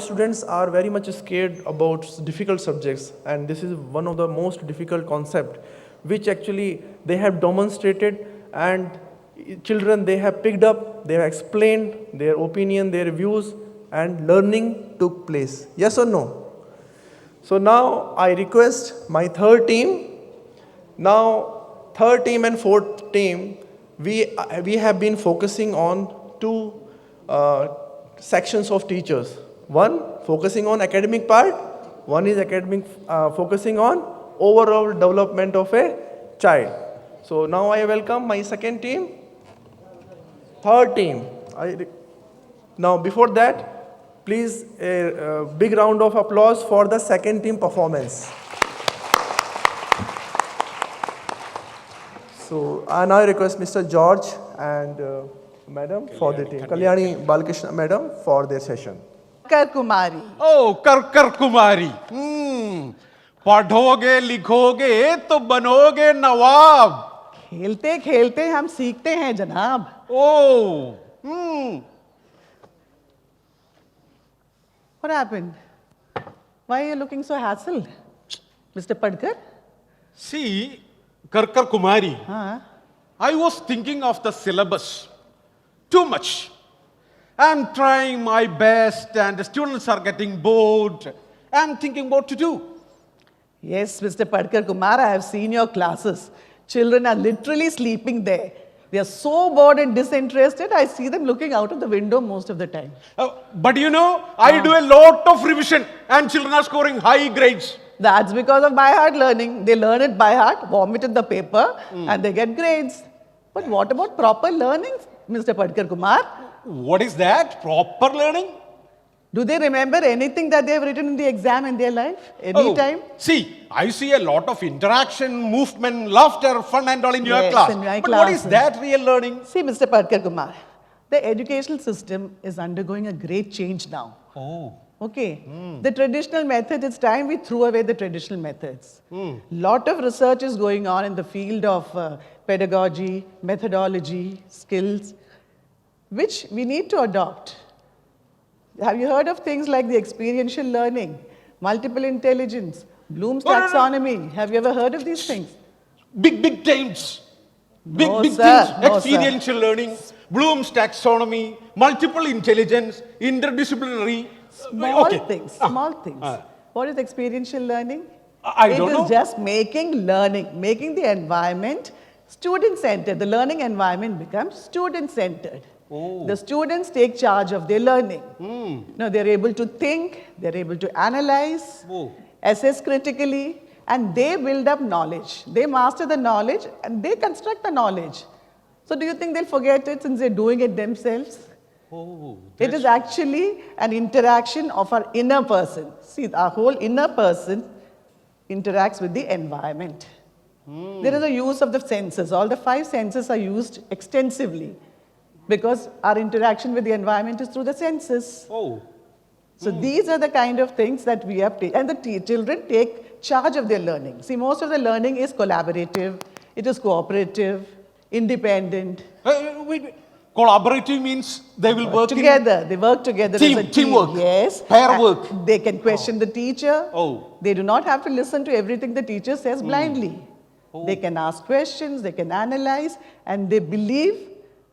students are very much scared about difficult subjects, and this is one of the most difficult concept, which actually they have demonstrated, and children they have picked up, they have explained their opinion, their views, and learning took place. Yes or no? So now I request my third team. Now, third team and fourth team, we have been focusing on two sections of teachers. One focusing on academic part, one is academic focusing on overall development of a child. So now I welcome my second team, third team. Now before that, please a big round of applause for the second team performance. So I now request Mr. George and Madam for the team. Kalyani Balakrishna Madam for their session. Karkar Kumari. Oh, Karkar Kumari. पढ़ोगे लिखोगे तो बनोगे नवाब. खेलते खेलते हम सीखते हैं जनाब. Oh. What happened? Why are you looking so hassled, Mr. Padkar? See, Karkar Kumari, Huh? I was thinking of the syllabus too much. I'm trying my best and the students are getting bored. I'm thinking what to do. Yes, Mr. Padkar Kumar, I have seen your classes. Children are literally sleeping there. They are so bored and disinterested, I see them looking out of the window most of the time. But you know, I do a lot of revision and children are scoring high grades. That's because of by heart learning. They learn it by heart, vomit in the paper, and they get grades. But what about proper learning, Mr. Padkar Kumar? What is that? Proper learning? Do they remember anything that they have written in the exam in their life? Any time? See, I see a lot of interaction, movement, laughter, fun and all in your Yes, class. in my But what is classes. that real learning? See, Mr. Padkar Kumar, the educational system is undergoing a great change now. Oh. Okay. The traditional method, it's time we threw away the traditional methods. Lot of research is going on in the field of pedagogy, methodology, skills, which we need to adopt. Have you heard of things like the experiential learning, multiple intelligence, Bloom's No, no, no. taxonomy? Have you ever heard of these things? Big terms. Big No, things. sir. No, sir. Experiential learning, Bloom's taxonomy, multiple intelligence, interdisciplinary. Small Okay. things, small things. What is experiential learning? I don't know. It is just making learning, making the environment student-centered. The learning environment becomes student-centered. The students take charge of their learning. Now they're able to think, they're able to analyze, assess critically, and they build up knowledge. They master the knowledge and they construct the knowledge. So do you think they'll forget it since they're doing it themselves? It is actually an interaction of our inner person. See, our whole inner person interacts with the environment. There is a use of the senses. All the 5 senses are used extensively because our interaction with the environment is through the senses. So these are the kind of things that we have to, and the children take charge of their learning. See, most of the learning is collaborative, it is cooperative, independent. Wait. Collaborative means they will work Together, they work together as a team. Teamwork. Yes. Pair And work. They can question the teacher. Oh. They do not have to listen to everything the teacher says blindly. They can ask questions, they can analyze, and they believe.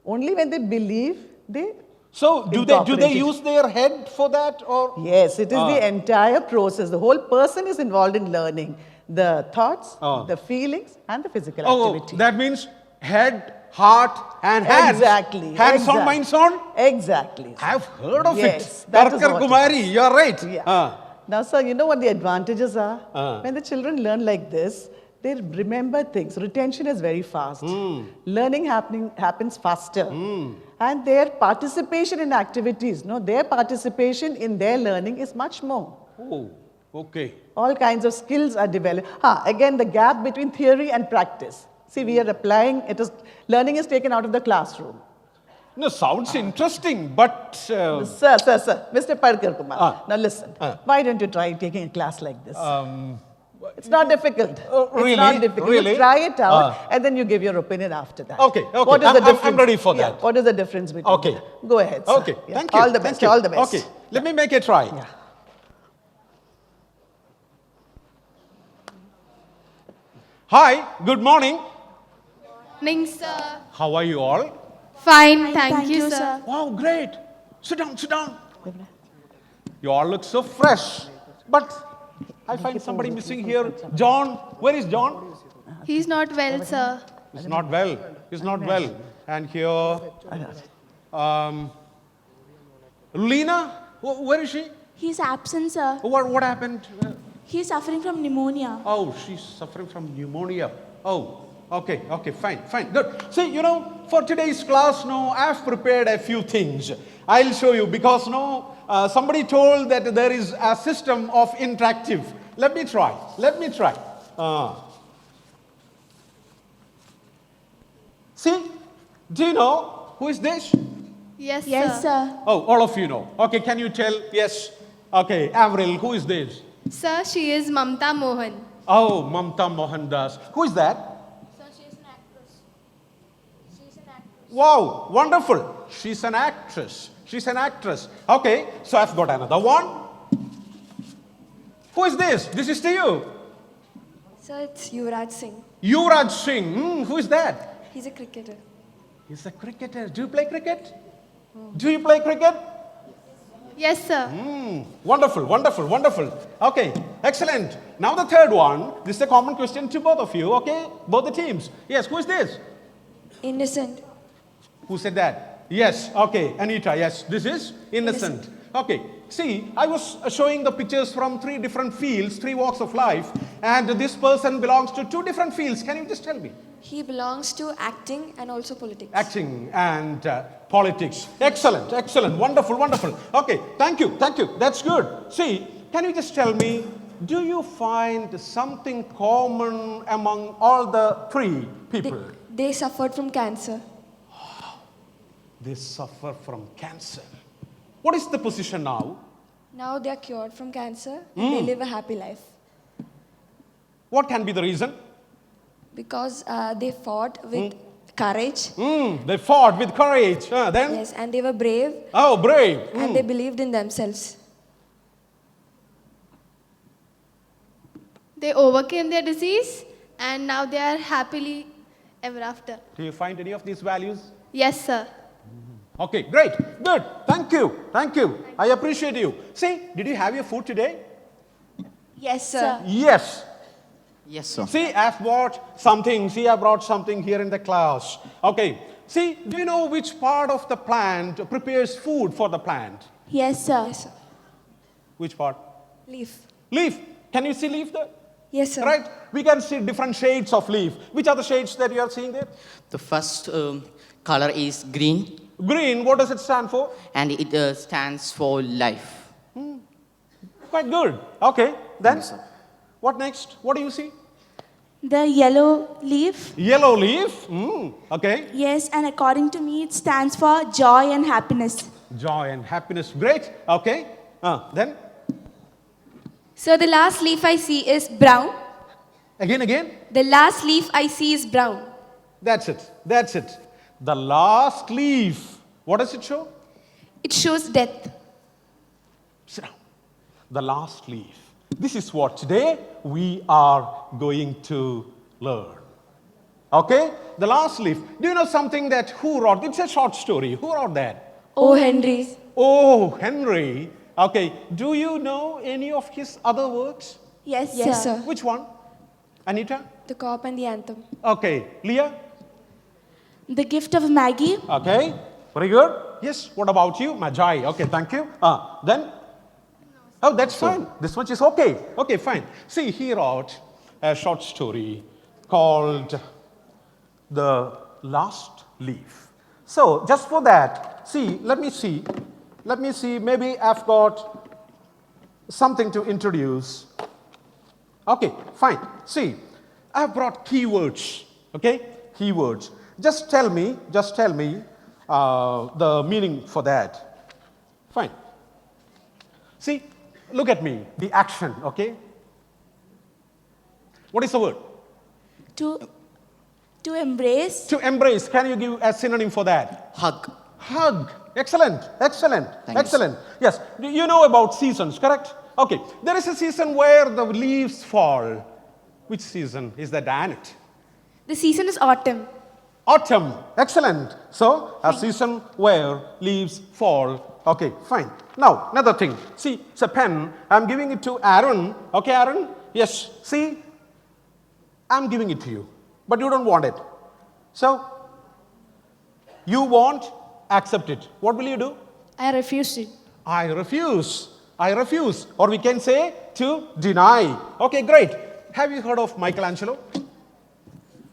Only when they believe, they So do incorporate they it. use their head for that or? Yes, it is the entire process. The whole person is involved in learning. The thoughts, the feelings, and the physical activity. That means head, heart, and hands. Exactly. Hands on, minds on. Exactly. I've heard of Yes, it. that is Karkar what it Kumari, you're right. Yeah. Now, sir, you know what the advantages are? When the children learn like this, they remember things. Retention is very fast. Learning happens faster. And their participation in activities, their participation in their learning is much more. Oh, okay. All kinds of skills are developed. Again, the gap between theory and practice. See, we are applying, learning is taken out of the classroom. No, sounds interesting, but... Sir, Mr. Padkar Kumar. Now listen, why don't you try taking a class like this? It's not difficult. Really? It's not difficult. Really? You try it out and then you give your opinion after that. Okay. What is the I'm difference? ready for What is the difference between Okay. that? Go ahead, sir. Okay, thank you. All the best, Thank you. all the best. Okay, let me make a try. Hi, good morning. Morning, sir. How are you all? Fine, thank you, sir. Wow, great. Sit down, sit down. You all look so fresh. But I find somebody missing here. John, where is John? He's not well, sir. He's not well. He's not well. And here, Lena, where is she? He's absent, sir. What happened? He's suffering from pneumonia. Oh, she's suffering from pneumonia. Oh, okay, fine, good. See, for today's class, I've prepared a few things. I'll show you because, somebody told that there is a system of interactive. Let me try. See, do you know who is this? Yes, Yes, sir. Oh, all of you know. Okay, can you tell? Yes. Okay, Avril, who is this? Sir, she is Mamta Mohan. Oh, Mamta Mohandas. Who is that? Sir, she's an actress. She's an actress. Wow, wonderful. She's an actress. Okay, so I've got another one. Who is this? This is to you. Sir, it's Yuvraj Singh. Yuvraj Singh. Who is that? He's a cricketer. He's a cricketer. Do you play cricket? Do you play cricket? Yes, sir. Wonderful. Okay, excellent. Now the third one. This is a common question to both of you, okay? Both the teams. Yes, who is this? Innocent. Who said that? Yes, okay. Anita, yes. This is innocent. Okay. See, I was showing the pictures from 3 different fields, 3 walks of life, and this person belongs to 2 different fields. Can you just tell me? He belongs to acting and also politics. Acting and politics. Excellent. Wonderful. Okay, thank you. That's good. See, can you just tell me, do you find something common among all the 3 people? They suffered from cancer. They suffer from cancer. What is the position now? Now they are cured from cancer and they live a happy life. What can be the reason? Because they fought with courage. They fought with courage. Then? Yes, and they were brave Oh, brave. and they believed in themselves. They overcame their disease and now they are happily ever after. Do you find any of these values? Yes, sir. Okay, great. Good. Thank you. I appreciate you. See, did you have your food today? Yes, Sir. Yes. Yes, sir. See, I've brought something. See, I brought something here in the class. Okay. See, do you know which part of the plant prepares food for the plant? Yes, sir. Yes, sir. Which part? Leaf. Leaf. Can you see leaf there? Yes, sir. Right? We can see different shades of leaf. Which are the shades that you are seeing there? The first color is green, Green, what does it stand for? and it stands for life. Quite good. Okay. Then, you, sir. what next? What do you see? The yellow leaf. Yellow leaf. Okay. Yes, and according to me, it stands for joy and happiness. Joy and happiness. Great. Okay. Then, So the last leaf I see is brown. again. The last leaf I see is brown. That's it. The last leaf. What does it show? It shows death. Sit down. The last leaf. This is what today we are going to learn. Okay? The last leaf. Do you know something that who wrote? It's a short story. Who wrote that? Oh, Henry. Oh, Henry. Okay. Do you know any of his other works? Yes, Yes, sir. sir. Which one? Anita? The cop and the anthem. Okay. Leah? The gift of Maggie. Okay. Very good. Yes. What about you? Magi. Okay. Thank you. Then? Oh, that's fine. This much is okay. Okay, fine. See, he wrote a short story called The Last Leaf. So, just for that, see, let me see. Maybe I've got something to introduce. Okay, fine. See, I've brought keywords. Okay, keywords. Just tell me the meaning for that. Fine. See, look at me, the action, okay? What is the word? To embrace. To embrace. Can you give a synonym for that? Hug. Hug. Excellent. Thank you. Yes. You know about seasons, correct? Okay. There is a season where the leaves fall. Which season is that, Annette? The season is autumn. Autumn. Excellent. So, a season where leaves fall. Okay, fine. Now, another thing. See, it's a pen. I'm giving it to Aaron. Okay, Aaron? Yes. See, I'm giving it to you, but you don't want it. So, you won't accept it. What will you do? I refused it. I refuse. I refuse. Or we can say to deny. Okay, great. Have you heard of Michelangelo?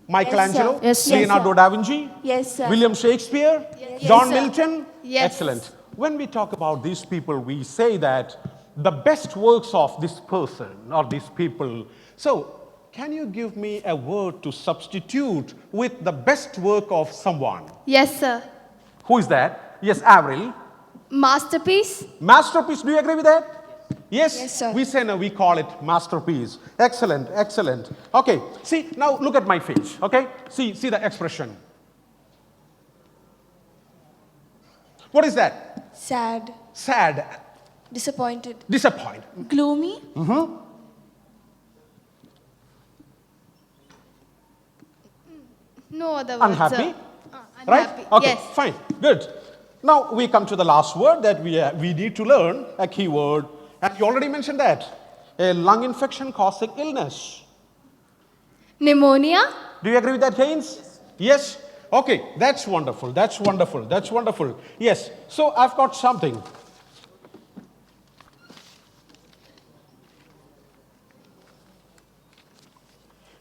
Michelangelo? Yes, sir. Leonardo da Vinci? Yes, sir. William Shakespeare? Yes, John sir. Milton? Yes. Excellent. When we talk about these people, we say that the best works of this person or these people. So, can you give me a word to substitute with the best work of someone? Yes, sir. Who is that? Yes, Avril. Masterpiece. Masterpiece, do you agree with that? Yes, Yes, sir. we say no, we call it masterpiece. Excellent, excellent. Okay, see, now look at my face, okay? See the expression. What is that? Sad. Sad, Disappointed. disappointed. Gloomy. No other words, Unhappy? sir. Right? Unhappy. Okay, Yes. fine, good. Now we come to the last word that we need to learn, a key word. And you already mentioned that. A lung infection causing illness. Pneumonia. Do you agree with that, Haynes? Yes? Okay, that's wonderful, that's wonderful, that's wonderful. Yes, so I've got something.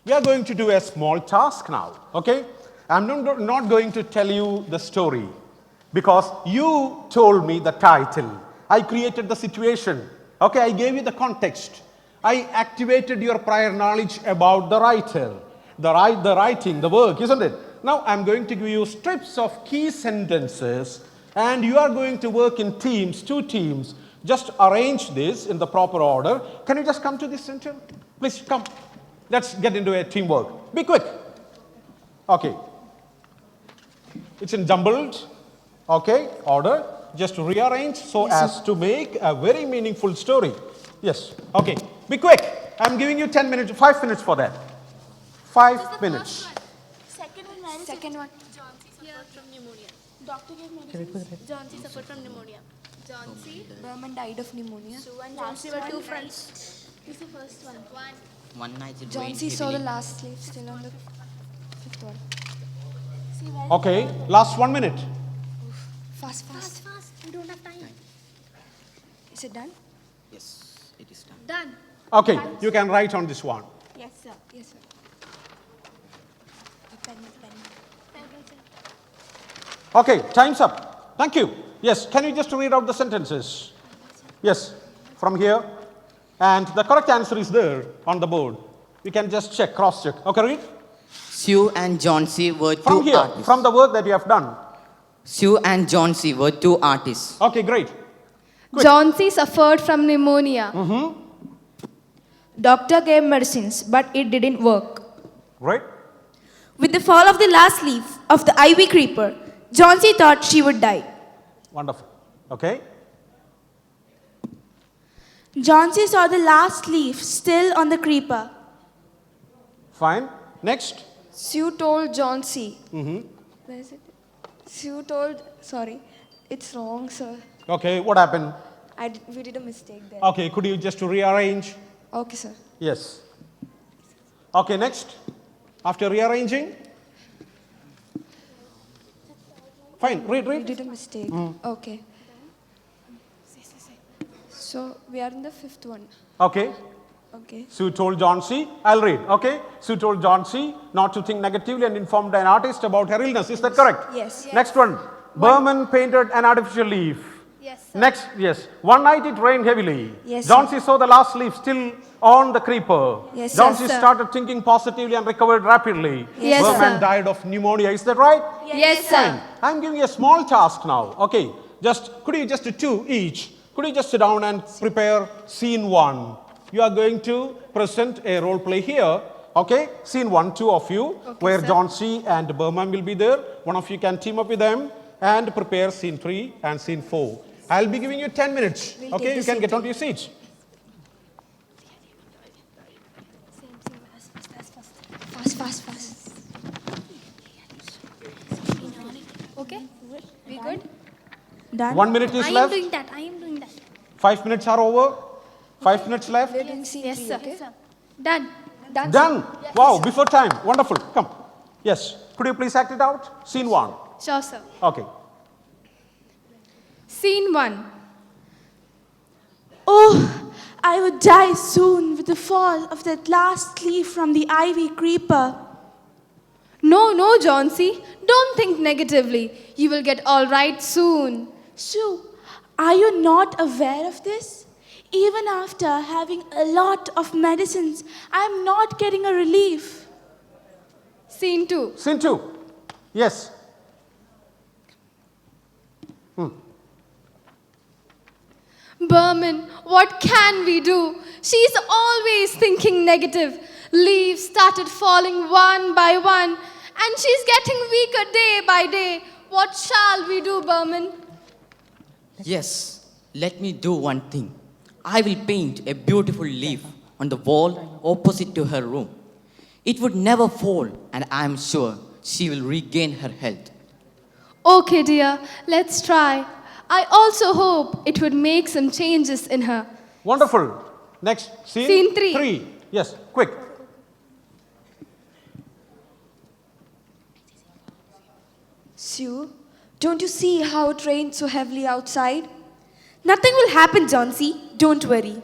We are going to do a small task now, okay? I'm not going to tell you the story because you told me the title. I created the situation, okay? I gave you the context. I activated your prior knowledge about the writer, the writing, the work, isn't it? Now I'm going to give you strips of key sentences and you are going to work in teams, 2 teams. Just arrange this in the proper order. Can you just come to this center? Please come. Let's get into a teamwork. Be quick. Okay. It's in jumbled, okay, order. Just rearrange so as to make a very meaningful story. Yes. Okay. Be quick. I'm giving you 10 minutes, 5 minutes for that. 5 minutes. Second one. Doctor gave medicine. John C. suffered from pneumonia. John C. Berman died of pneumonia. Sue and John C. were 2 friends. Who's the first one? One night it John rained C. saw the heavily. last slave still on the 5th one. Okay. Last 1 minute. Fast. Fast. We don't have time. Is it done? Yes, it is done. Done. Okay. You can write on this one. Yes, sir. Yes, sir. Pen. Okay. Time's up. Thank you. Yes. Can you just read out the sentences? Yes. From here. And the correct answer is there on the board. We can just check, cross check. Okay, read. Sue and John C. were From two here, artists. from the work that you have done. Sue and John C. were 2 artists. Okay, great. Quick. John C. suffered from pneumonia. Doctor gave medicines, but it didn't work. Right? With the fall of the last leaf of the ivy creeper, John C. thought she would die. Wonderful. Okay. John C. saw the last leaf still on the creeper. Fine. Next. Sue told John C. Where is it? Sue told, sorry, it's wrong, sir. Okay, what happened? We did a mistake there. Okay, could you just rearrange? Okay, sir. Yes. Okay, next. After rearranging. Fine, We read. did a mistake. Okay. So we are in the 5th one. Okay. Okay. Sue told John C. I'll read. Okay. Sue told John C. not to think negatively and informed an artist about her illness. Is that correct? Yes. Next one. Berman painted an artificial leaf. Yes, sir. Next, yes. One night it rained heavily. Yes, John sir. C. saw the last leaf still on the creeper. Yes, John sir. C. started thinking positively and recovered rapidly. Yes, Berman sir. died of pneumonia. Is that right? Yes, sir. I'm giving you a small task now. Okay. Could you just 2 each? Could you just sit down and prepare scene 1? You are going to present a role play here. Okay. Scene 1, 2 of you, where sir. John C. and Berman will be there. One of you can team up with them and prepare scene 3 and scene 4. I'll be giving you 10 minutes. We'll Okay. take You the can scene get onto your seats. Okay? We good? Done. 1 minute is I am left. doing that. I am doing that. 5 minutes are over. 5 minutes left. We're doing scene Yes, 3, sir. okay? Done. Done. Wow, before time. Wonderful. Come. Yes. Could you please act it out? Scene 1. Sure, sir. Okay. Scene 1. Oh, I would die soon with the fall of that last leaf from the ivy creeper. No, no, John C. Don't think negatively. You will get all right soon. Sue, are you not aware of this? Even after having a lot of medicines, I am not getting a relief. Scene 2. Scene 2. Yes. Berman, what can we do? She's always thinking negative. Leaves started falling one by one, and she's getting weaker day by day. What shall we do, Berman? Yes, let me do one thing. I will paint a beautiful leaf on the wall opposite to her room. It would never fall, and I am sure she will regain her health. Okay, dear, let's try. I also hope it would make some changes in her. Wonderful. Next scene. Scene 3. 3. Yes. Quick. Sue, don't you see how it rains so heavily outside? Nothing will happen, John C. Don't worry.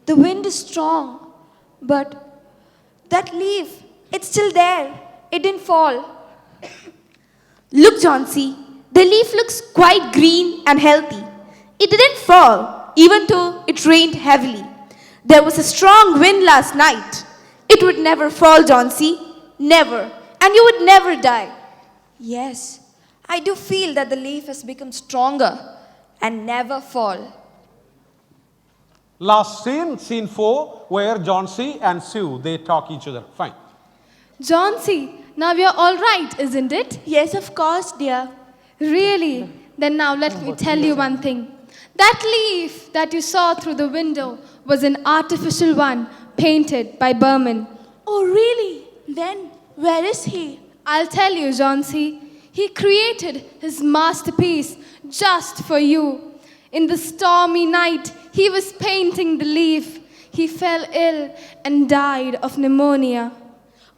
The wind is strong, but that leaf, it's still there. It didn't fall. Look, John C. The leaf looks quite green and healthy. It didn't fall, even though it rained heavily. There was a strong wind last night. It would never fall, John C. Never. And you would never die. Yes, I do feel that the leaf has become stronger and never fall. Last scene. Scene 4, where John C. and Sue, they talk each other. Fine. John C., now we are all right, isn't it? Yes, of course, dear. Really? Then now let me tell you one thing. That leaf that you saw through the window was an artificial one painted by Berman. Oh, really? Then, where is he? I'll tell you, John C. He created his masterpiece just for you. In the stormy night, he was painting the leaf. He fell ill and died of pneumonia.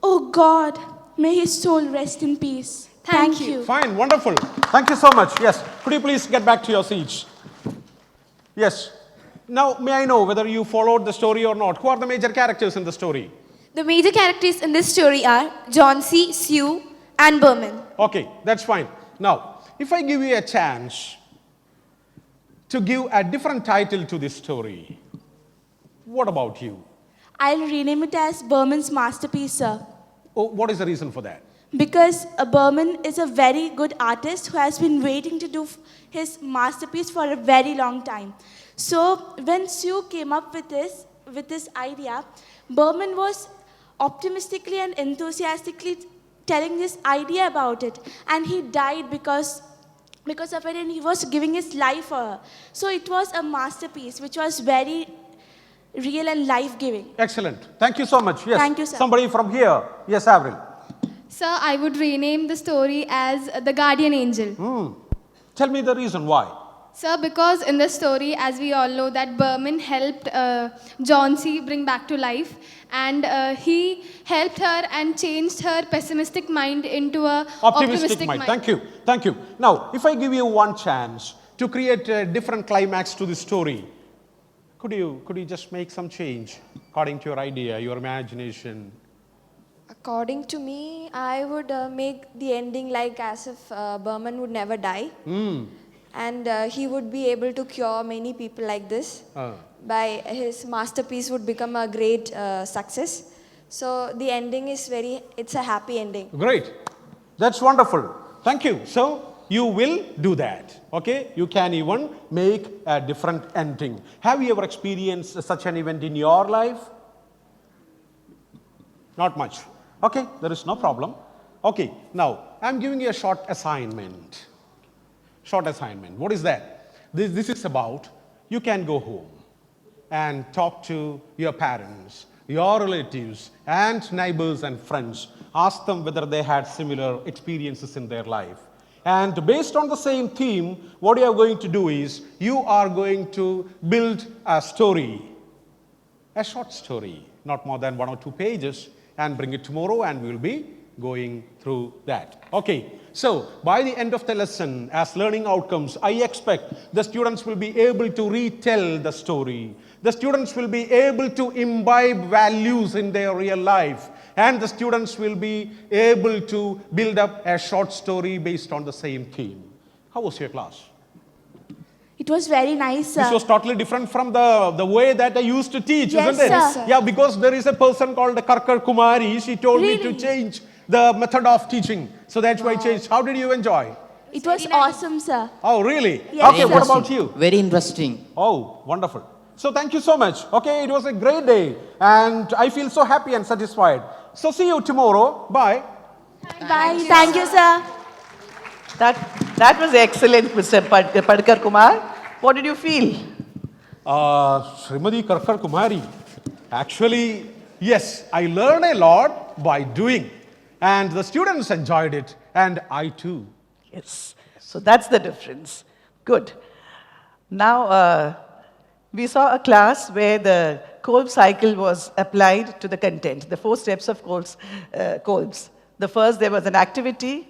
Oh, God, may his soul rest in peace. Thank you. Fine. Wonderful. Thank you so much. Yes. Could you please get back to your seats? Yes. Now, may I know whether you followed the story or not? Who are the major characters in the story? The major characters in this story are John C., Sue, and Berman. Okay, that's fine. Now, if I give you a chance to give a different title to this story, what about you? I'll rename it as Berman's masterpiece, sir. Oh, what is the reason for that? Because Berman is a very good artist who has been waiting to do his masterpiece for a very long time. So when Sue came up with this idea, Berman was optimistically and enthusiastically telling this idea about it, and he died because of it, and he was giving his life for her. So it was a masterpiece which was very real and life-giving. Excellent. Thank you so much. Yes. Thank you, sir. Somebody from here. Yes, Avril. Sir, I would rename the story as The Guardian Angel. Tell me the reason why. Sir, because in the story, as we all know, that Berman helped John C. bring back to life, and he helped her and changed her pessimistic mind into a optimistic mind. Thank you. Thank you. Now, if I give you one chance to create a different climax to this story, could you just make some change according to your idea, your imagination? According to me, I would make the ending like as if Berman would never die. And he would be able to cure many people like this. By his masterpiece would become a great success. So the ending is it's a happy ending. Great. That's wonderful. Thank you. So you will do that. Okay? You can even make a different ending. Have you ever experienced such an event in your life? Not much. Okay, there is no problem. Okay, now I'm giving you a short assignment. Short assignment. What is that? This is about you can go home and talk to your parents, your relatives, and neighbors and friends. Ask them whether they had similar experiences in their life. And based on the same theme, what you are going to do is, you are going to build a story, a short story, not more than 1 or 2 pages, and bring it tomorrow, and we will be going through that. Okay, so by the end of the lesson, as learning outcomes, I expect the students will be able to retell the story. The students will be able to imbibe values in their real life, and the students will be able to build up a short story based on the same theme. How was your class? It was very nice, sir. This was totally different from the way that I used to teach, Yes, isn't it? sir. Yes, sir. Yeah, because there is a person called Karkar Kumari. She told me to Really? change the method of teaching. So that's why I changed. How did you enjoy? It was awesome, sir. Oh, really? Yes, Okay, sir. what about you? Very interesting. Oh, wonderful. So thank you so much. Okay, it was a great day. And I feel so happy and satisfied. So see you tomorrow. Bye. Bye. Thank you, sir. That was excellent, Mr. Padkar Kumar. What did you feel? Srimati Karkar Kumari, actually, yes, I learned a lot by doing. And the students enjoyed it, and I too. Yes. So that's the difference. Good. Now, we saw a class where the Kolb cycle was applied to the content, the 4 steps of Kolb's. The first, there was an activity,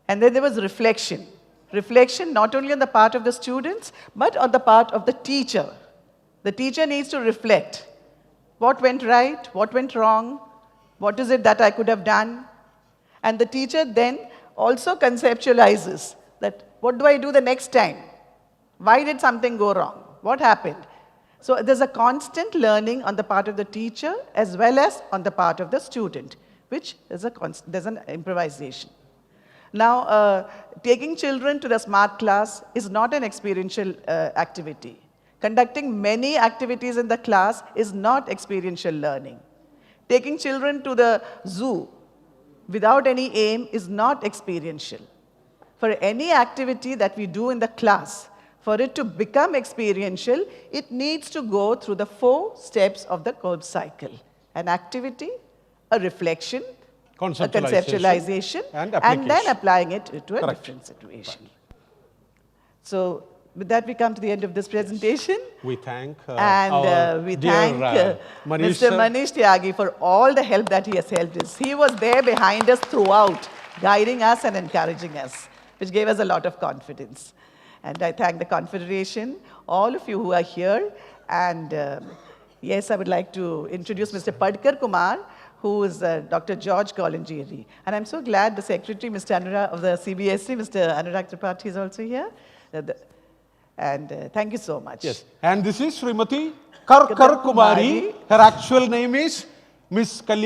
and then there was reflection. Reflection not only on the part of the students, but on the part of the teacher. The teacher needs to reflect. What went right? What went wrong? What is it that I could have done? And the teacher then also conceptualizes that, what do I do the next time? Why did something go wrong? What happened? So there's a constant learning on the part of the teacher as well as on the part of the student, which is there's an improvisation. Now, taking children to the smart class is not an experiential activity. Conducting many activities in the class is not experiential learning. Taking children to the zoo without any aim is not experiential. For any activity that we do in the class, for it to become experiential, it needs to go through the 4 steps of the Kolb cycle. An activity, a reflection, a conceptualization, and then applying it to a different situation. So, with that, we come to the end of this presentation. We thank We thank Mr. Manish Tyagi for all the help that he has helped us. He was there behind us throughout, guiding us and encouraging us, which gave us a lot of confidence. And I thank the Confederation, all of you who are here. And yes, I would like to introduce Mr. Padkar Kumar, who is Dr. George Kolanjeri. And I'm so glad the Secretary, Mr. Anurag of the CBSE, Mr. Anurag Tripathi is also here. And thank you so much. Yes. And this is Srimati Karkar Kumari. Her actual name is Miss Kalyan.